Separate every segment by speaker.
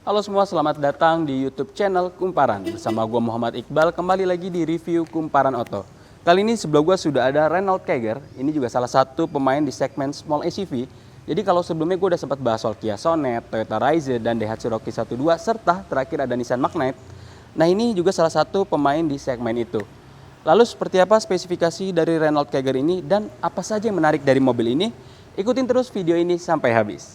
Speaker 1: Halo semua, selamat datang di YouTube channel Kumparan. Bersama gue Muhammad Iqbal, kembali lagi di review Kumparan Oto. Kali ini sebelah gue sudah ada Renault Kiger. Ini juga salah satu pemain di segmen small SUV. Jadi kalau sebelumnya gue udah sempat bahas soal Kia Sonet, Toyota Raiser, dan Daihatsu Rocky 12, serta terakhir ada Nissan Magnite. Nah ini juga salah satu pemain di segmen itu. Lalu seperti apa spesifikasi dari Renault Kiger ini dan apa saja yang menarik dari mobil ini? Ikutin terus video ini sampai habis.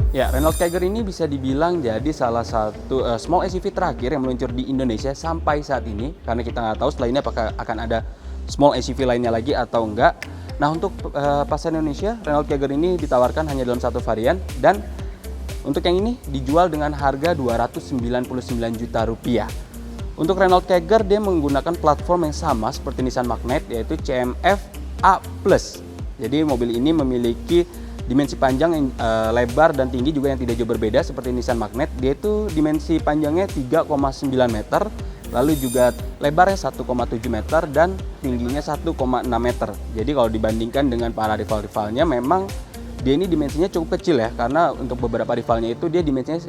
Speaker 1: Ya, Renault Kiger ini bisa dibilang jadi salah satu small SUV terakhir yang meluncur di Indonesia sampai saat ini. Karena kita nggak tahu setelah ini apakah akan ada small SUV lainnya lagi atau enggak. Nah, untuk pasar Indonesia, Renault Kiger ini ditawarkan hanya dalam satu varian. Dan untuk yang ini dijual dengan harga Rp299 juta. Untuk Renault Kiger, dia menggunakan platform yang sama seperti Nissan Magnite, yaitu CMF A+. Jadi mobil ini memiliki dimensi panjang yang lebar dan tinggi juga yang tidak jauh berbeda seperti Nissan Magnite. Dia itu dimensi panjangnya 3,9 meter, lalu juga lebarnya 1,7 meter dan tingginya 1,6 meter. Jadi kalau dibandingkan dengan para rival-rivalnya, memang dia ini dimensinya cukup kecil ya, karena untuk beberapa rivalnya itu dia dimensinya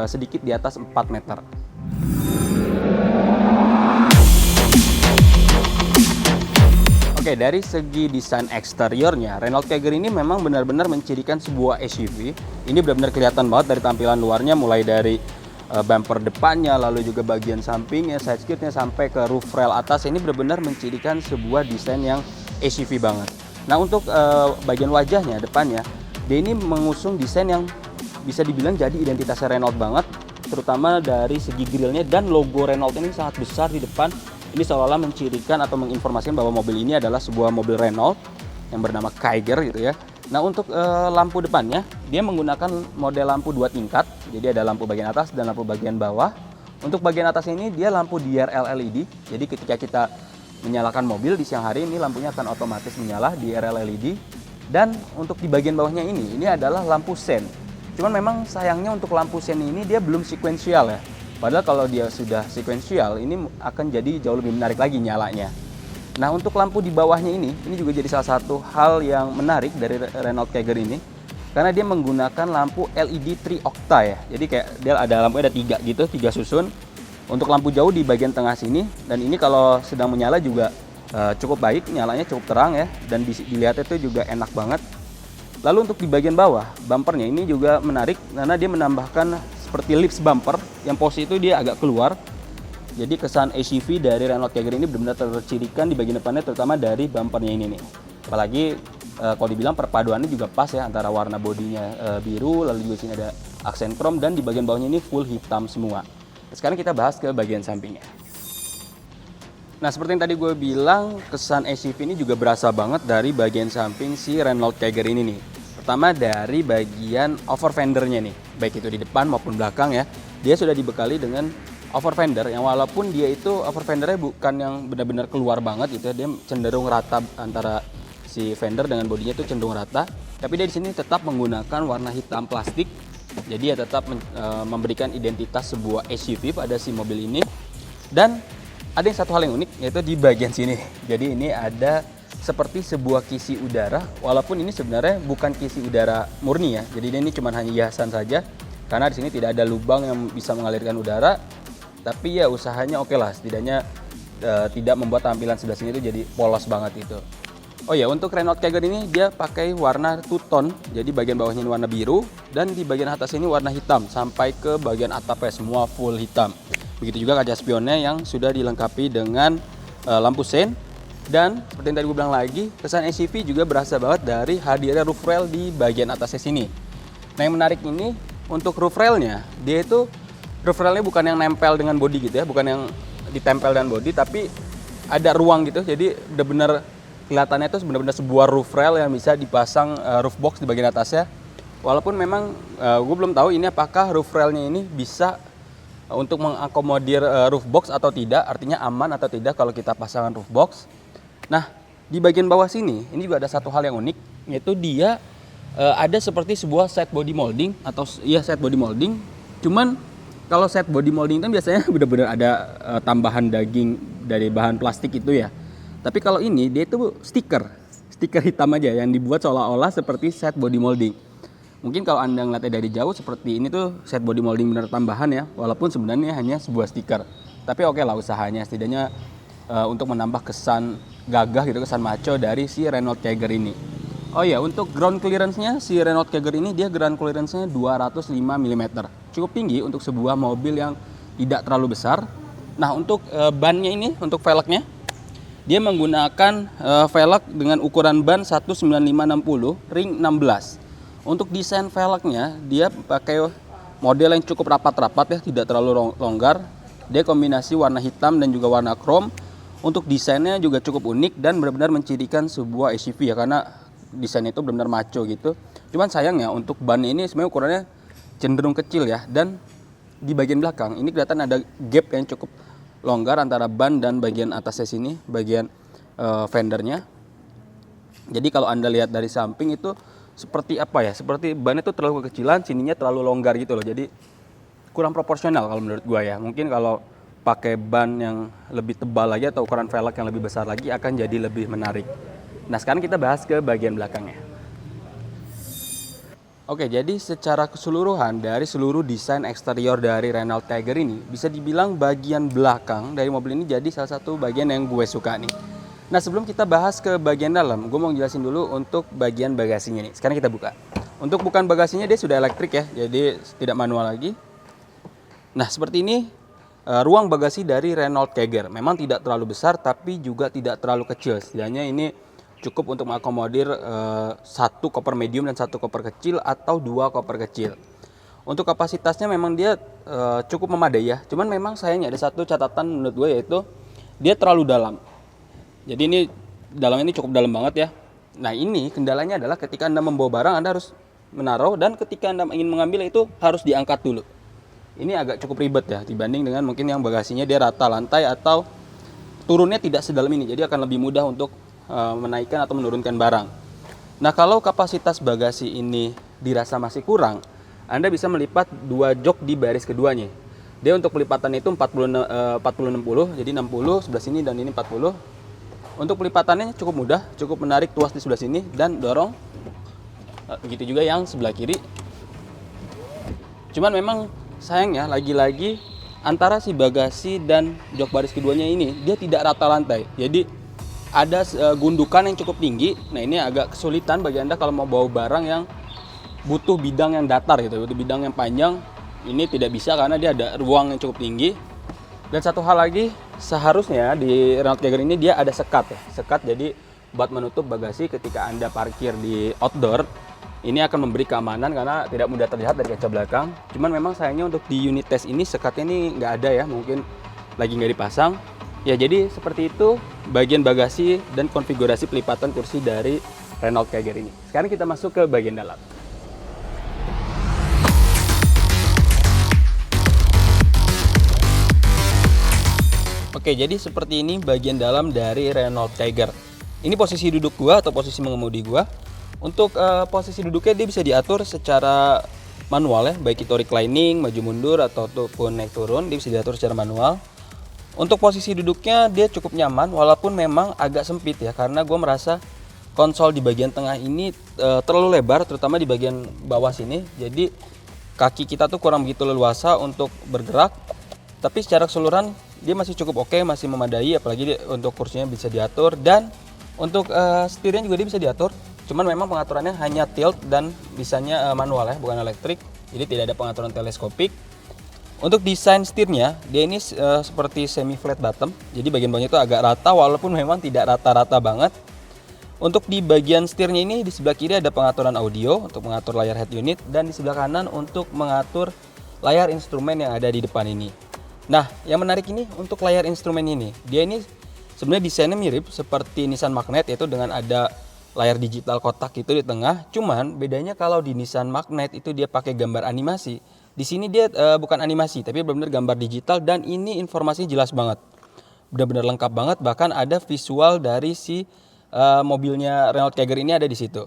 Speaker 1: sedikit di atas 4 meter. Oke, dari segi desain eksteriornya, Renault Kiger ini memang benar-benar mencirikan sebuah SUV. Ini benar-benar kelihatan banget dari tampilan luarnya, mulai dari bumper depannya, lalu juga bagian sampingnya, side skirtnya, sampai ke roof rail atas. Ini benar-benar mencirikan sebuah desain yang SUV banget. Nah, untuk bagian wajahnya, depannya, dia ini mengusung desain yang bisa dibilang jadi identitasnya Renault banget, terutama dari segi grillnya dan logo Renault ini sangat besar di depan. Ini seolah-olah mencirikan atau menginformasikan bahwa mobil ini adalah sebuah mobil Renault yang bernama Kiger gitu ya. Nah, untuk lampu depannya, dia menggunakan model lampu 2 tingkat. Jadi ada lampu bagian atas dan lampu bagian bawah. Untuk bagian atas ini dia lampu DRL LED. Jadi ketika kita menyalakan mobil di siang hari, ini lampunya akan otomatis menyala DRL LED. Dan untuk di bagian bawahnya ini adalah lampu sen. Cuman memang sayangnya untuk lampu sen ini dia belum sekuensial ya. Padahal kalau dia sudah sekuensial, ini akan jadi jauh lebih menarik lagi nyalanya. Nah, untuk lampu di bawahnya ini juga jadi salah satu hal yang menarik dari Renault Kiger ini. Karena dia menggunakan lampu LED 3 octa ya. Jadi kayak dia ada lampunya ada 3 gitu, 3 susun. Untuk lampu jauh di bagian tengah sini. Dan ini kalau sedang menyala juga cukup baik, nyalanya cukup terang ya. Dan dilihat itu juga enak banget. Lalu untuk di bagian bawah, bumpernya ini juga menarik karena dia menambahkan seperti lips bumper yang posisi itu dia agak keluar. Jadi kesan SUV dari Renault Kiger ini benar-benar tercirikan di bagian depannya, terutama dari bumpernya ini nih. Apalagi kalau dibilang perpaduannya juga pas ya, antara warna bodinya biru, lalu juga sini ada aksen chrome, dan di bagian bawahnya ini full hitam semua. Sekarang kita bahas ke bagian sampingnya. Nah, seperti yang tadi gue bilang, kesan SUV ini juga berasa banget dari bagian samping si Renault Kiger ini nih. Pertama dari bagian over fendernya nih, baik itu di depan maupun belakang ya. Dia sudah dibekali dengan over fender yang walaupun dia itu over fendernya bukan yang benar-benar keluar banget gitu ya. Dia cenderung rata antara si fender dengan bodinya itu cenderung rata. Tapi dia di sini tetap menggunakan warna hitam plastik. Jadi ya tetap memberikan identitas sebuah SUV pada si mobil ini. Dan ada satu hal yang unik, yaitu di bagian sini. Jadi ini ada seperti sebuah kisi udara, walaupun ini sebenarnya bukan kisi udara murni ya. Jadi ini cuma hanya hiasan saja, karena di sini tidak ada lubang yang bisa mengalirkan udara. Tapi ya usahanya oke lah, setidaknya tidak membuat tampilan sebelah sini itu jadi polos banget itu. Oh ya, untuk Renault Kiger ini dia pakai warna two tone. Jadi bagian bawahnya ini warna biru dan di bagian atas ini warna hitam sampai ke bagian atapnya semua full hitam. Begitu juga kaca spionnya yang sudah dilengkapi dengan lampu sen. Dan seperti yang tadi gue bilang lagi, kesan SUV juga berasa banget dari hadirnya roof rail di bagian atasnya sini. Nah, yang menarik ini untuk roof railnya, dia itu roof railnya bukan yang nempel dengan bodi gitu ya, bukan yang ditempel dengan bodi, tapi ada ruang gitu. Jadi benar-benar kelihatannya itu benar-benar sebuah roof rail yang bisa dipasang roof box di bagian atasnya. Walaupun memang gue belum tahu ini apakah roof railnya ini bisa untuk mengakomodir roof box atau tidak, artinya aman atau tidak kalau kita pasangkan roof box. Nah, di bagian bawah sini ini juga ada satu hal yang unik, yaitu dia ada seperti sebuah set body molding atau set body molding. Cuman kalau set body molding kan biasanya benar-benar ada tambahan daging dari bahan plastik itu ya. Tapi kalau ini dia itu stiker hitam aja yang dibuat seolah-olah seperti set body molding. Mungkin kalau Anda ngeliatnya dari jauh seperti ini tuh set body molding benar tambahan ya, walaupun sebenarnya hanya sebuah stiker. Tapi oke lah usahanya, setidaknya untuk menambah kesan gagah gitu, kesan macho dari si Renault Kiger ini. Oh iya, untuk ground clearance-nya si Renault Kiger ini dia ground clearance-nya 205 mm. Cukup tinggi untuk sebuah mobil yang tidak terlalu besar. Nah, untuk bannya ini, untuk velgnya, dia menggunakan velg dengan ukuran ban 195/60 ring 16. Untuk desain velgnya, dia pakai model yang cukup rapat-rapat ya, tidak terlalu longgar. Dia kombinasi warna hitam dan juga warna chrome. Untuk desainnya juga cukup unik dan benar-benar mencirikan sebuah SUV ya, karena desainnya itu benar-benar maco gitu. Cuman sayangnya untuk ban ini sebenarnya ukurannya cenderung kecil ya, dan di bagian belakang ini kelihatan ada gap yang cukup longgar antara ban dan bagian atasnya sini, bagian fendernya. Jadi kalau Anda lihat dari samping itu seperti apa ya, seperti bannya itu terlalu kekecilan, sininya terlalu longgar gitu loh. Jadi kurang proporsional kalau menurut gua ya. Mungkin kalau pakai ban yang lebih tebal lagi atau ukuran velg yang lebih besar lagi akan jadi lebih menarik. Nah, sekarang kita bahas ke bagian belakangnya. Oke, jadi secara keseluruhan dari seluruh desain eksterior dari Renault Kiger ini, bisa dibilang bagian belakang dari mobil ini jadi salah satu bagian yang gue suka nih. Nah, sebelum kita bahas ke bagian dalam, gue mau jelasin dulu untuk bagian bagasinya nih. Sekarang kita buka. Untuk bukaan bagasinya dia sudah elektrik ya, jadi tidak manual lagi. Nah, seperti ini ruang bagasi dari Renault Kiger. Memang tidak terlalu besar, tapi juga tidak terlalu kecil. Setidaknya ini cukup untuk mengakomodir satu koper medium dan satu koper kecil atau dua koper kecil. Untuk kapasitasnya memang dia cukup memadai ya. Cuman memang sayangnya ada satu catatan menurut gue, yaitu dia terlalu dalam. Jadi ini dalamnya ini cukup dalam banget ya. Nah, ini kendalanya adalah ketika Anda membawa barang Anda harus menaruh, dan ketika Anda ingin mengambil itu harus diangkat dulu. Ini agak cukup ribet ya dibanding dengan mungkin yang bagasinya dia rata lantai atau turunnya tidak sedalam ini. Jadi akan lebih mudah untuk menaikkan atau menurunkan barang. Nah, kalau kapasitas bagasi ini dirasa masih kurang, Anda bisa melipat dua jok di baris keduanya. Dia untuk pelipatan itu 40-60, jadi 60 sebelah sini dan ini 40. Untuk pelipatannya cukup mudah, cukup menarik tuas di sebelah sini dan dorong. Begitu juga yang sebelah kiri. Cuman memang sayangnya lagi-lagi antara si bagasi dan jok baris keduanya ini dia tidak rata lantai. Jadi ada gundukan yang cukup tinggi. Nah, ini agak kesulitan bagi Anda kalau mau bawa barang yang butuh bidang yang datar gitu, butuh bidang yang panjang. Ini tidak bisa karena dia ada ruang yang cukup tinggi. Dan satu hal lagi, seharusnya di Renault Kiger ini dia ada sekat ya. Sekat jadi buat menutup bagasi ketika Anda parkir di outdoor. Ini akan memberi keamanan karena tidak mudah terlihat dari kaca belakang. Cuman memang sayangnya untuk di unit test ini sekatnya ini nggak ada ya, mungkin lagi nggak dipasang. Ya, jadi seperti itu bagian bagasi dan konfigurasi pelipatan kursi dari Renault Kiger ini. Sekarang kita masuk ke bagian dalam. Oke, jadi seperti ini bagian dalam dari Renault Kiger. Ini posisi duduk gua atau posisi mengemudi gua. Untuk posisi duduknya dia bisa diatur secara manual ya, baik itu reclining, maju mundur ataupun naik turun, dia bisa diatur secara manual. Untuk posisi duduknya dia cukup nyaman walaupun memang agak sempit ya, karena gua merasa konsol di bagian tengah ini terlalu lebar, terutama di bagian bawah sini. Jadi kaki kita tuh kurang begitu leluasa untuk bergerak. Tapi secara keseluruhan dia masih cukup oke, masih memadai, apalagi untuk kursinya bisa diatur, dan untuk setirnya juga dia bisa diatur. Cuman memang pengaturannya hanya tilt dan bisanya manual ya, bukan elektrik. Jadi tidak ada pengaturan teleskopik. Untuk desain setirnya, dia ini seperti semi flat bottom. Jadi bagian bawahnya itu agak rata walaupun memang tidak rata-rata banget. Untuk di bagian setirnya ini di sebelah kiri ada pengaturan audio untuk mengatur layar head unit, dan di sebelah kanan untuk mengatur layar instrumen yang ada di depan ini. Nah, yang menarik ini untuk layar instrumen ini. Dia ini sebenarnya desainnya mirip seperti Nissan Magnet, yaitu dengan ada layar digital kotak itu di tengah. Cuman bedanya kalau di Nissan Magnite itu dia pakai gambar animasi. Di sini dia bukan animasi tapi benar-benar gambar digital, dan ini informasinya jelas banget. Benar-benar lengkap banget, bahkan ada visual dari si mobilnya Renault Kiger ini ada di situ.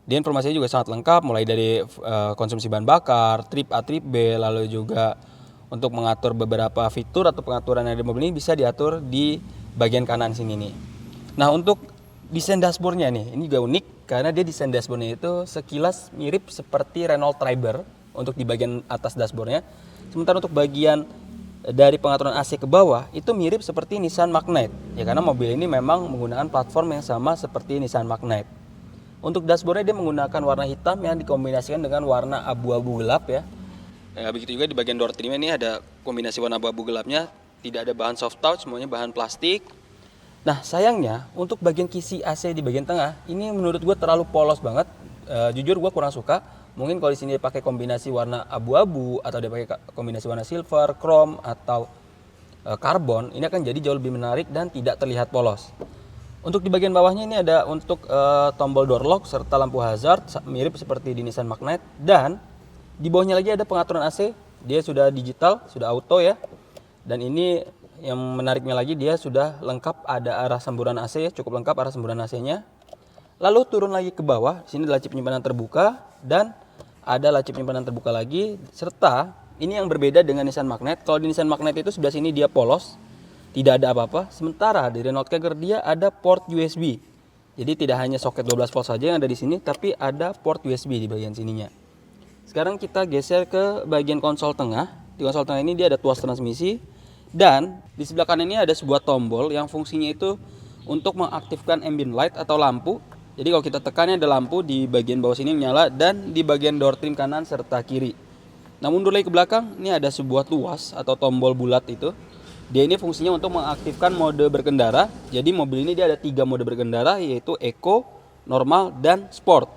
Speaker 1: Dia informasinya juga sangat lengkap, mulai dari konsumsi bahan bakar, trip A, trip B, lalu juga untuk mengatur beberapa fitur atau pengaturan yang ada di mobil ini bisa diatur di bagian kanan sini nih. Nah, untuk desain dashboardnya nih, ini juga unik karena dia desain dashboardnya itu sekilas mirip seperti Renault Triber untuk di bagian atas dashboardnya. Sementara untuk bagian dari pengaturan AC ke bawah itu mirip seperti Nissan Magnite. Ya karena mobil ini memang menggunakan platform yang sama seperti Nissan Magnite. Untuk dashboardnya dia menggunakan warna hitam yang dikombinasikan dengan warna abu-abu gelap ya. Begitu juga di bagian door trim ini ada kombinasi warna abu-abu gelapnya, tidak ada bahan soft touch, semuanya bahan plastik. Nah sayangnya untuk bagian kisi AC di bagian tengah ini menurut gue terlalu polos banget. Jujur gue kurang suka. Mungkin kalau di sini dia pakai kombinasi warna abu-abu atau dia pakai kombinasi warna silver, chrome atau karbon, ini akan jadi jauh lebih menarik dan tidak terlihat polos. Untuk di bagian bawahnya ini ada untuk tombol door lock serta lampu hazard mirip seperti di Nissan Magnite, dan di bawahnya lagi ada pengaturan AC, dia sudah digital, sudah auto ya. Dan ini yang menariknya lagi dia sudah lengkap, ada arah semburan AC, cukup lengkap arah semburan AC-nya. Lalu turun lagi ke bawah, di sini laci penyimpanan terbuka dan ada laci penyimpanan terbuka lagi, serta ini yang berbeda dengan Nissan Magnite. Kalau di Nissan Magnite itu sebelah sini dia polos, tidak ada apa-apa. Sementara di Renault Kiger dia ada port USB. Jadi tidak hanya soket 12 volt saja yang ada di sini, tapi ada port USB di bagian sininya. Sekarang kita geser ke bagian konsol tengah. Di konsol tengah ini dia ada tuas transmisi, dan di sebelah kanan ini ada sebuah tombol yang fungsinya itu untuk mengaktifkan ambient light atau lampu. Jadi kalau kita tekannya ada lampu di bagian bawah sini menyala, dan di bagian door trim kanan serta kiri. Nah, mundur lagi ke belakang, ini ada sebuah tuas atau tombol bulat itu. Dia ini fungsinya untuk mengaktifkan mode berkendara. Jadi mobil ini dia ada 3 mode berkendara, yaitu Eco, Normal, dan Sport.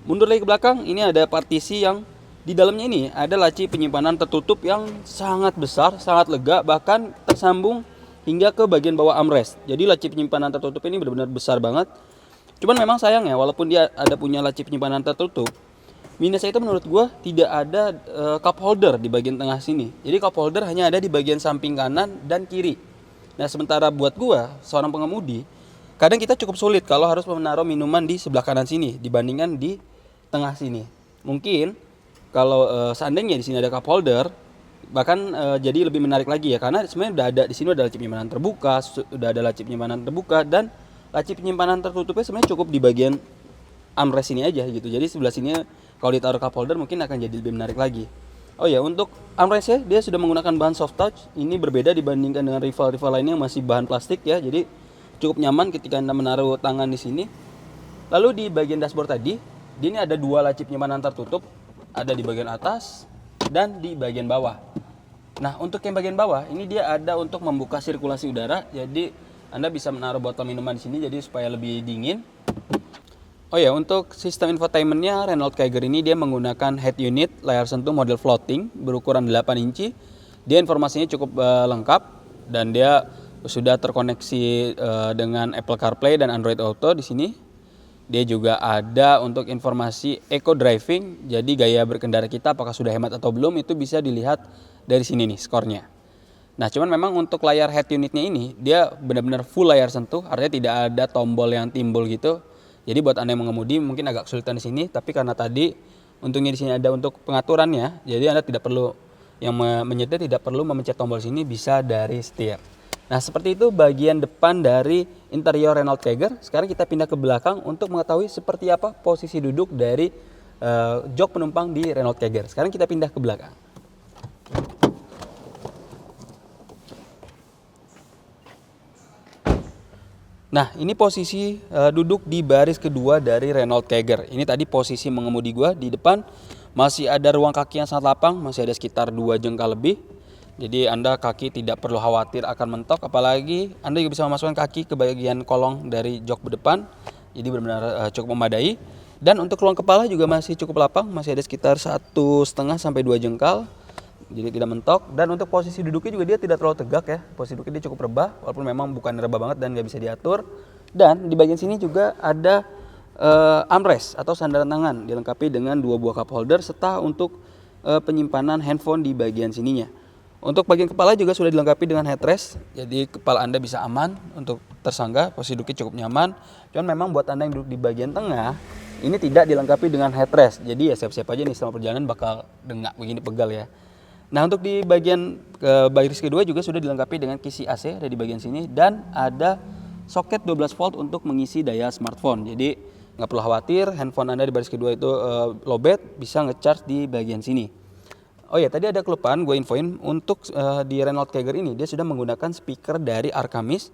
Speaker 1: Mundur lagi ke belakang, ini ada partisi yang di dalamnya ini ada laci penyimpanan tertutup yang sangat besar, sangat lega, bahkan tersambung hingga ke bagian bawah armrest. Jadi laci penyimpanan tertutup ini benar-benar besar banget. Cuman memang sayang ya, walaupun dia ada punya laci penyimpanan tertutup, minusnya itu menurut gue tidak ada cup holder di bagian tengah sini. Jadi cup holder hanya ada di bagian samping kanan dan kiri. Nah sementara buat gue, seorang pengemudi, kadang kita cukup sulit kalau harus menaruh minuman di sebelah kanan sini dibandingkan di tengah sini. Mungkin kalau seandainya di sini ada cup holder, bahkan jadi lebih menarik lagi ya, karena sebenarnya udah ada di sini, ada laci penyimpanan terbuka, sudah ada laci penyimpanan terbuka, dan laci penyimpanan tertutupnya sebenarnya cukup di bagian armrest ini aja gitu. Jadi sebelah sini kalau ditaruh cup holder mungkin akan jadi lebih menarik lagi. Oh ya, untuk armrestnya dia sudah menggunakan bahan soft touch. Ini berbeda dibandingkan dengan rival-rival lainnya yang masih bahan plastik ya. Jadi cukup nyaman ketika Anda menaruh tangan di sini. Lalu di bagian dashboard tadi, dia ini ada 2 laci penyimpanan tertutup, ada di bagian atas dan di bagian bawah. Nah, untuk yang bagian bawah ini dia ada untuk membuka sirkulasi udara. Jadi Anda bisa menaruh botol minuman di sini jadi supaya lebih dingin. Oh ya, untuk sistem infotainmentnya Renault Kiger ini dia menggunakan head unit layar sentuh model floating berukuran 8 inci. Dia informasinya cukup lengkap dan dia sudah terkoneksi dengan Apple CarPlay dan Android Auto di sini. Dia juga ada untuk informasi eco driving, jadi gaya berkendara kita apakah sudah hemat atau belum itu bisa dilihat dari sini nih skornya. Nah cuman memang untuk layar head unitnya ini dia benar-benar full layar sentuh, artinya tidak ada tombol yang timbul gitu. Jadi buat Anda yang mengemudi mungkin agak kesulitan di sini, tapi karena tadi untungnya di sini ada untuk pengaturannya, jadi Anda tidak perlu yang menyetir tidak perlu memencet tombol sini, bisa dari setir. Nah seperti itu bagian depan dari interior Renault Kiger. Sekarang kita pindah ke belakang untuk mengetahui seperti apa posisi duduk dari jok penumpang di Renault Kiger. Sekarang kita pindah ke belakang. Nah ini posisi duduk di baris kedua dari Renault Kiger. Ini tadi posisi mengemudi gua di depan. Masih ada ruang kaki yang sangat lapang, masih ada sekitar 2 jengkal lebih. Jadi Anda kaki tidak perlu khawatir akan mentok, apalagi Anda juga bisa memasukkan kaki ke bagian kolong dari jok depan. Jadi benar-benar cukup memadai. Dan untuk ruang kepala juga masih cukup lapang, masih ada sekitar 1,5 sampai 2 jengkal. Jadi tidak mentok. Dan untuk posisi duduknya juga dia tidak terlalu tegak ya. Posisi duduknya dia cukup rebah, walaupun memang bukan rebah banget dan nggak bisa diatur. Dan di bagian sini juga ada armrest atau sandaran tangan, dilengkapi dengan 2 buah cup holder serta untuk penyimpanan handphone di bagian sininya. Untuk bagian kepala juga sudah dilengkapi dengan headrest, jadi kepala Anda bisa aman untuk tersanggah, posisi duduknya cukup nyaman. Cuman memang buat Anda yang duduk di bagian tengah, ini tidak dilengkapi dengan headrest, jadi ya siap-siap aja nih selama perjalanan bakal dengak begini, pegal ya. Nah, untuk di bagian baris kedua juga sudah dilengkapi dengan kisi AC ada di bagian sini, dan ada soket 12 volt untuk mengisi daya smartphone. Jadi nggak perlu khawatir handphone Anda di baris kedua itu lowbat, bisa ngecharge di bagian sini. Oh ya, tadi ada kelupaan gue infoin untuk di Renault Kiger ini dia sudah menggunakan speaker dari Arcamis.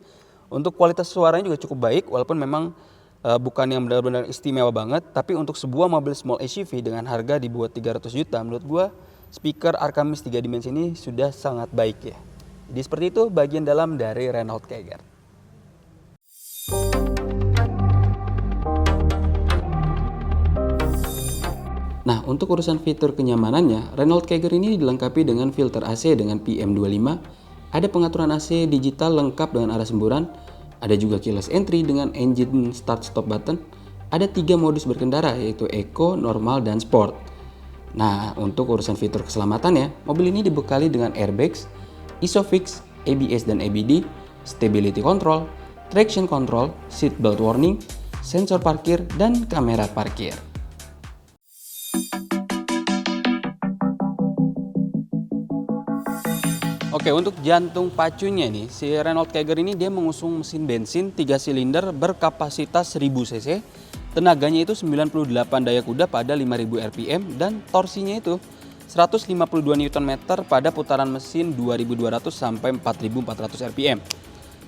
Speaker 1: Untuk kualitas suaranya juga cukup baik, walaupun memang bukan yang benar-benar istimewa banget, tapi untuk sebuah mobil small SUV dengan harga di bawah 300 juta menurut gue speaker Arcamis 3 dimensi ini sudah sangat baik ya. Jadi seperti itu bagian dalam dari Renault Kiger. Nah, untuk urusan fitur kenyamanannya, Renault Kiger ini dilengkapi dengan filter AC dengan PM25, ada pengaturan AC digital lengkap dengan arah semburan, ada juga keyless entry dengan engine start stop button, ada 3 modus berkendara yaitu Eco, Normal, dan Sport. Nah, untuk urusan fitur keselamatannya, mobil ini dibekali dengan airbags, ISOFIX, ABS dan ABD, stability control, traction control, seat belt warning, sensor parkir, dan kamera parkir. Oke, untuk jantung pacunya nih, si Renault Kiger ini dia mengusung mesin bensin 3 silinder berkapasitas 1000 cc, tenaganya itu 98 daya kuda pada 5000 rpm, dan torsinya itu 152 Nm pada putaran mesin 2200 sampai 4400 rpm.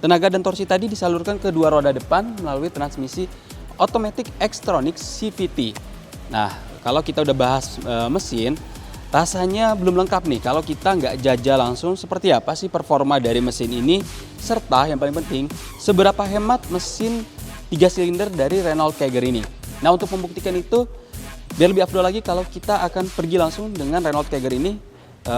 Speaker 1: Tenaga dan torsi tadi disalurkan ke 2 roda depan melalui transmisi Automatic Xtronic CVT. Nah, kalau kita udah bahas mesin, rasanya belum lengkap nih kalau kita nggak jajal langsung seperti apa sih performa dari mesin ini, serta yang paling penting seberapa hemat mesin 3 silinder dari Renault Kiger ini. Nah, untuk membuktikan itu biar lebih afdol lagi kalau kita akan pergi langsung dengan Renault Kiger ini,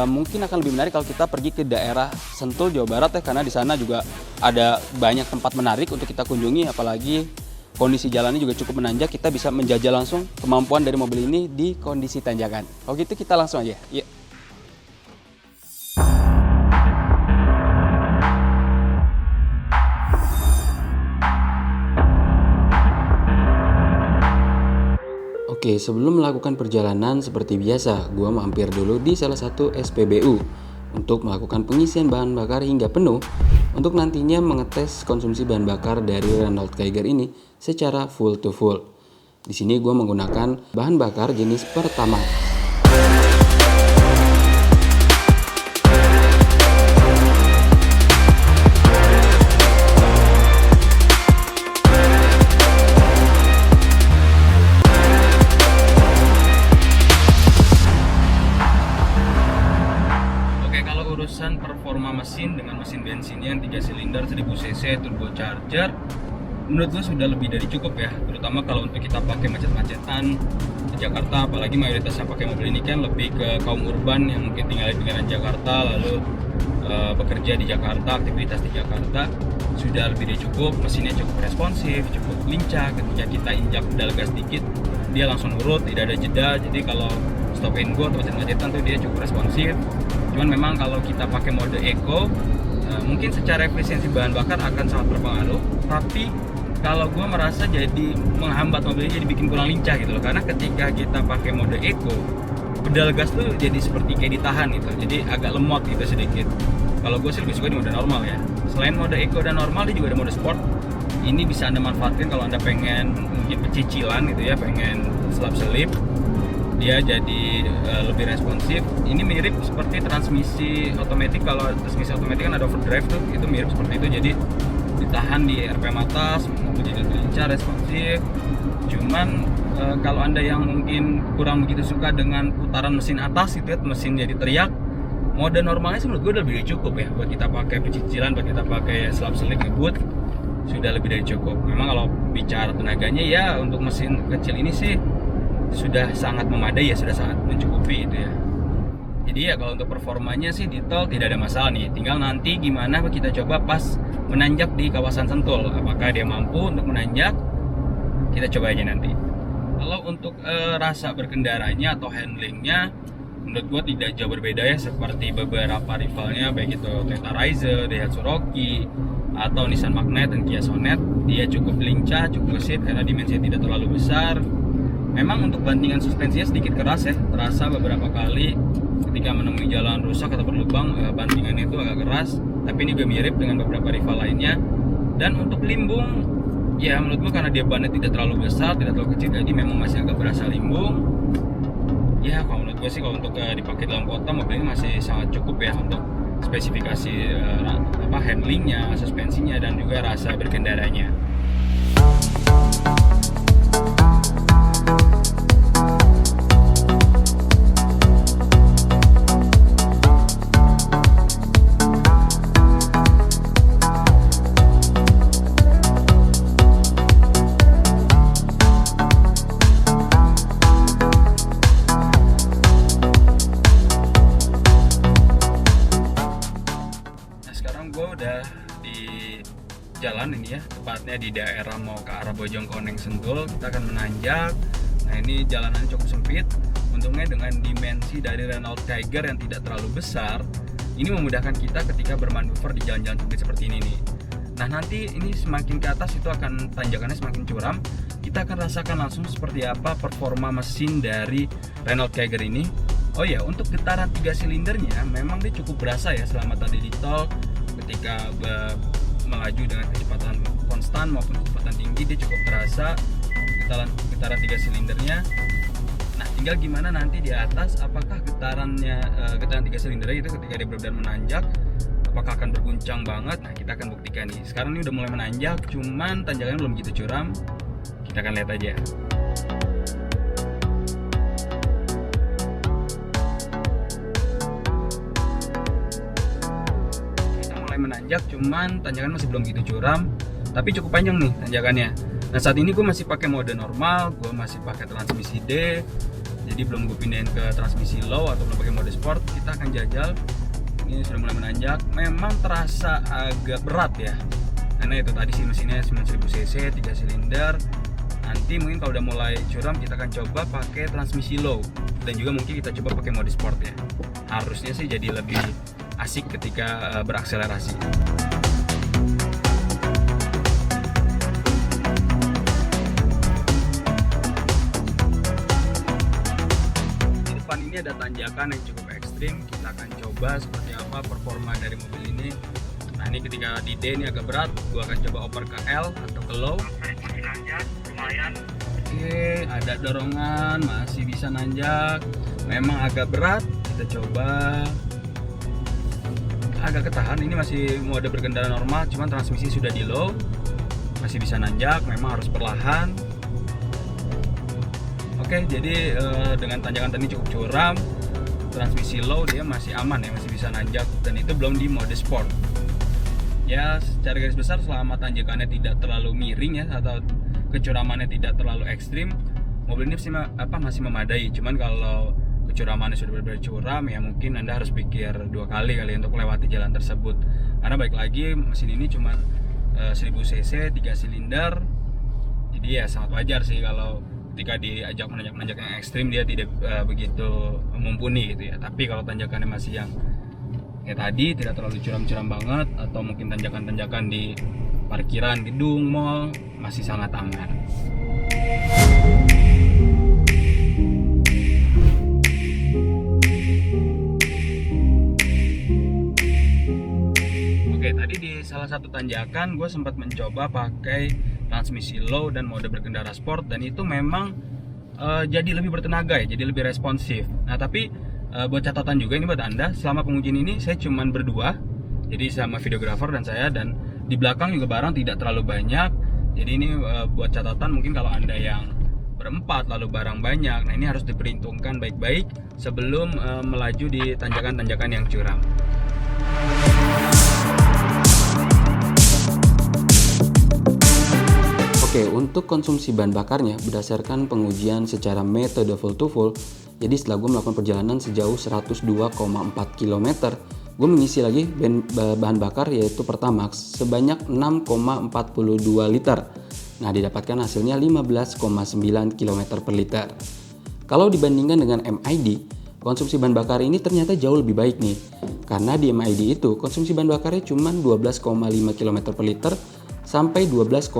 Speaker 1: mungkin akan lebih menarik kalau kita pergi ke daerah Sentul, Jawa Barat ya, karena di sana juga ada banyak tempat menarik untuk kita kunjungi, apalagi kondisi jalannya juga cukup menanjak, kita bisa menjajal langsung kemampuan dari mobil ini di kondisi tanjakan. Kalau gitu kita langsung aja. Yuk. Oke, sebelum melakukan perjalanan seperti biasa, gua mampir dulu di salah satu SPBU untuk melakukan pengisian bahan bakar hingga penuh untuk nantinya mengetes konsumsi bahan bakar dari Renault Kiger ini secara full to full. Di sini gua menggunakan bahan bakar jenis Pertamax. Urusan performa mesin dengan mesin bensinnya yang 3 silinder 1000 cc turbocharger menurut gue sudah lebih dari cukup ya, terutama kalau untuk kita pakai macet-macetan di Jakarta, apalagi mayoritas yang pakai mobil ini kan lebih ke kaum urban yang mungkin tinggal di pinggiran Jakarta lalu bekerja di Jakarta, aktivitas di Jakarta, sudah lebih dari cukup. Mesinnya cukup responsif, cukup lincah, ketika kita injak pedal gas dikit dia langsung urut, tidak ada jeda, jadi kalau stop and go atau macet-macetan tuh dia cukup responsif. Cuman memang kalau kita pakai mode Eco, mungkin secara efisiensi bahan bakar akan sangat berpengaruh. Tapi kalau gue merasa jadi menghambat mobil ini, jadi bikin kurang lincah gitu loh. Karena ketika kita pakai mode Eco, pedal gas tuh jadi seperti kayak ditahan gitu. Jadi agak lemot gitu sedikit. Kalau gue sih lebih suka di mode normal ya. Selain mode Eco dan normal, dia juga ada mode Sport. Ini bisa Anda manfaatkan kalau Anda pengen mungkin pecicilan gitu ya, pengen selap-selip. Dia jadi lebih responsif. Ini mirip seperti transmisi otomatis. Kalau transmisi otomatis kan ada overdrive tuh, itu mirip seperti itu. Jadi ditahan di RPM atas, mobil jadi lebih lincah, responsif. Cuman kalau Anda yang mungkin kurang begitu suka dengan putaran mesin atas itu ya, mesin jadi teriak, mode normalnya sih menurut gue udah lebih cukup ya buat kita pakai pecicilan, buat kita pakai selap-selip ngebut, sudah lebih dari cukup. Memang kalau bicara tenaganya ya untuk mesin kecil ini sih sudah sangat memadai ya, sudah sangat mencukupi itu ya. Jadi ya kalau untuk performanya sih di tol tidak ada masalah nih. Tinggal nanti gimana kita coba pas menanjak di kawasan Sentul. Apakah dia mampu untuk menanjak? kita coba aja nanti. Kalau untuk rasa berkendaranya atau handlingnya, menurut gue tidak jauh berbeda ya seperti beberapa rivalnya, baik itu Toyota Raiser, Daihatsu Rocky, atau Nissan Magnite dan Kia Sonet. Dia cukup lincah, cukup gesit karena dimensinya tidak terlalu besar. Memang untuk bantingan suspensinya sedikit keras ya, terasa beberapa kali ketika menemui jalan rusak atau berlubang, bantingannya itu agak keras. Tapi ini juga mirip dengan beberapa rival lainnya. Dan untuk limbung, ya menurut gue karena dia bannya tidak terlalu besar, tidak terlalu kecil, jadi memang masih agak berasa limbung. Ya kalau menurut gue sih kalau untuk dipakai dalam kota, mobil ini masih sangat cukup ya untuk spesifikasi handlingnya, suspensinya, dan juga rasa berkendaranya. Jalan ini ya, tepatnya di daerah mau ke arah Bojongkoneng Sentul. Kita akan menanjak. Nah ini jalanannya cukup sempit. Untungnya dengan dimensi dari Renault Kiger yang tidak terlalu besar, ini memudahkan kita ketika bermanuver di jalan-jalan sempit seperti ini nih. Nah nanti ini semakin ke atas itu akan tanjakannya semakin curam. Kita akan rasakan langsung seperti apa performa mesin dari Renault Kiger ini. Oh ya, untuk getaran 3 silindernya memang dia cukup berasa ya selama tadi di tol ketika melaju dengan kecepatan konstan maupun kecepatan tinggi, dia cukup terasa getaran 3 silindernya. Nah tinggal gimana nanti di atas, apakah getaran 3 silindernya itu ketika dia benar-benar menanjak apakah akan berguncang banget. Nah kita akan buktikan nih. Sekarang ini udah mulai menanjak, cuman tanjakannya belum begitu curam. Kita akan lihat aja. Menanjak, cuman tanjakan masih belum gitu curam, tapi cukup panjang nih tanjakannya. Nah saat ini gue masih pakai mode normal, gue masih pakai transmisi D, jadi belum gue pindahin ke transmisi low atau belum pakai mode sport. Kita akan jajal. Ini sudah mulai menanjak, memang terasa agak berat ya, karena itu tadi sih mesinnya 9000 cc 3 silinder. Nanti mungkin kalau udah mulai curam kita akan coba pakai transmisi low, dan juga mungkin kita coba pakai mode sport ya. Harusnya sih jadi lebih asik ketika berakselerasi. Di depan ini ada tanjakan yang cukup ekstrim. Kita akan coba seperti apa performa dari mobil ini. Nah ini ketika di D ini agak berat, gua akan coba oper ke L atau ke low. Oke, ada dorongan, masih bisa nanjak. Memang agak berat, kita coba. Agak ketahan, ini masih mode berkendara normal, cuman transmisi sudah di low, masih bisa nanjak, memang harus perlahan. Oke, jadi dengan tanjakan tadi cukup curam, transmisi low dia masih aman ya, masih bisa nanjak, dan itu belum di mode sport. Ya secara garis besar selama tanjakannya tidak terlalu miring ya, atau kecuramannya tidak terlalu ekstrim, mobil ini masih memadai. Cuman kalau kecuramannya sudah benar-benar curam, ya mungkin Anda harus pikir 2 kali untuk melewati jalan tersebut. Karena baik lagi mesin ini cuma 1000 cc 3 silinder, jadi ya sangat wajar sih kalau ketika diajak menanjak yang ekstrim dia tidak begitu mumpuni gitu ya. Tapi kalau tanjakannya masih yang kayak tadi, tidak terlalu curam-curam banget, atau mungkin tanjakan-tanjakan di parkiran gedung, mall, masih sangat aman. Tadi di salah satu tanjakan gue sempat mencoba pakai transmisi low dan mode berkendara sport, dan itu memang jadi lebih bertenaga ya, jadi lebih responsif. Nah tapi buat catatan juga ini buat Anda, selama pengujian ini saya cuman berdua, jadi sama videografer dan saya, dan di belakang juga barang tidak terlalu banyak. Jadi ini buat catatan, mungkin kalau Anda yang berempat lalu barang banyak, nah ini harus diperhitungkan baik-baik sebelum melaju di tanjakan-tanjakan yang curam. Oke, untuk konsumsi bahan bakarnya berdasarkan pengujian secara metode full to full, jadi setelah gue melakukan perjalanan sejauh 102,4 km, gue mengisi lagi bahan bakar yaitu Pertamax sebanyak 6,42 liter. Nah, didapatkan hasilnya 15,9 km per liter. Kalau dibandingkan dengan MID, konsumsi bahan bakar ini ternyata jauh lebih baik nih. Karena di MID itu konsumsi bahan bakarnya cuma 12,5 km per liter sampai 12,6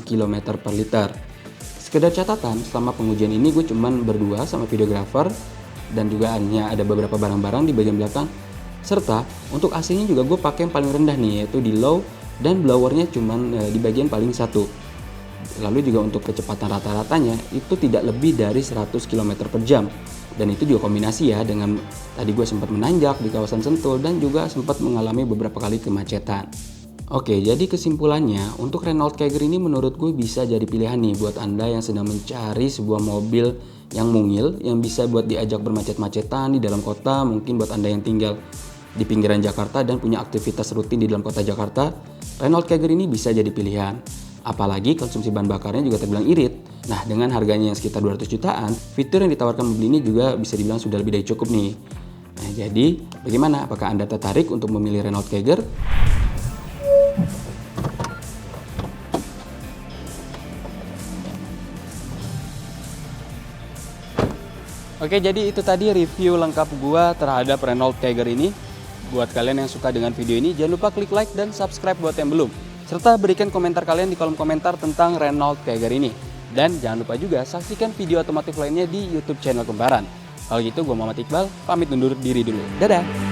Speaker 1: km per liter. Sekedar catatan, selama pengujian ini gue cuma berdua sama videographer dan juga hanya ada beberapa barang-barang di bagian belakang. Serta untuk AC-nya juga gue pakai yang paling rendah nih, yaitu di low, dan blowernya cuma di bagian paling satu. Lalu juga untuk kecepatan rata-ratanya itu tidak lebih dari 100 km per jam. Dan itu juga kombinasi ya dengan tadi gue sempat menanjak di kawasan Sentul dan juga sempat mengalami beberapa kali kemacetan. Oke, jadi kesimpulannya untuk Renault Kiger ini menurut gue bisa jadi pilihan nih buat Anda yang sedang mencari sebuah mobil yang mungil, yang bisa buat diajak bermacet-macetan di dalam kota. Mungkin buat Anda yang tinggal di pinggiran Jakarta dan punya aktivitas rutin di dalam kota Jakarta, Renault Kiger ini bisa jadi pilihan. Apalagi konsumsi bahan bakarnya juga terbilang irit. Nah, dengan harganya yang sekitar 200 jutaan, fitur yang ditawarkan mobil ini juga bisa dibilang sudah lebih dari cukup nih. Nah, jadi bagaimana? Apakah Anda tertarik untuk memilih Renault Kiger? Oke, jadi itu tadi review lengkap gua terhadap Renault Kiger ini. Buat kalian yang suka dengan video ini, jangan lupa klik like dan subscribe buat yang belum. Serta berikan komentar kalian di kolom komentar tentang Renault Kiger ini. Dan jangan lupa juga saksikan video otomotif lainnya di YouTube channel Kembaran. Kalau gitu, gue Muhammad Iqbal, pamit undur diri dulu. Dadah!